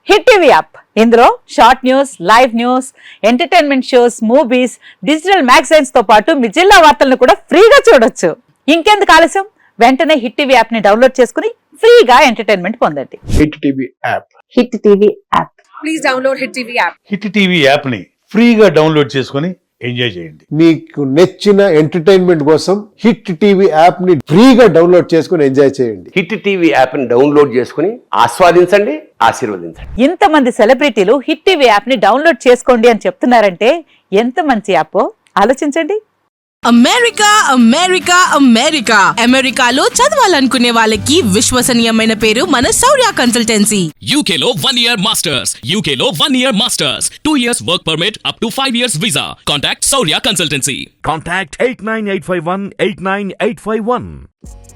Hit TV app ఇందులో short news, live news, entertainment shows, movies, digital magazines తో పాటు మీ జిల్లా వార్తలను కూడా ఫ్రీగా చూడొచ్చు. ఇంకెందుకు ఆలస్యం, వెంటనే హిట్ టీవీ యాప్ ని డౌన్లోడ్ చేసుకుని ఫ్రీగా ఎంటర్టైన్మెంట్ పొందండి. Hit TV app. Hit TV app. Please download hit TV app. Hit TV app ని ఫ్రీగా డౌన్లోడ్ చేసుకుని ఎంజాయ్ చేయండి. మీకు నచ్చిన ఎంటర్టైన్మెంట్ కోసం హిట్ టీవీ యాప్ ని ఫ్రీగా డౌన్లోడ్ చేసుకుని ఎంజాయ్ చేయండి. హిట్ టీవీ యాప్ ని డౌన్లోడ్ చేసుకుని ఆస్వాదించండి, ఆశీర్వదించండి. ఇంతమంది సెలబ్రిటీలు హిట్ టీవీ యాప్ ని డౌన్లోడ్ చేసుకోండి అని చెప్తున్నారంటే ఎంత మంచి యాప్ ఆలోచించండి. అమెరికా అమెరికా అమెరికా అమెరికాలో చదవాలనుకునే వాళ్ళకి విశ్వసనీయమైన పేరు మన శౌర్య కన్సల్టెన్సీ. UK లో 1 year masters, UK లో 1 year masters, 2 years work permit up to 5 years visa. Contact Saurya Consultancy. Contact 89851 89851.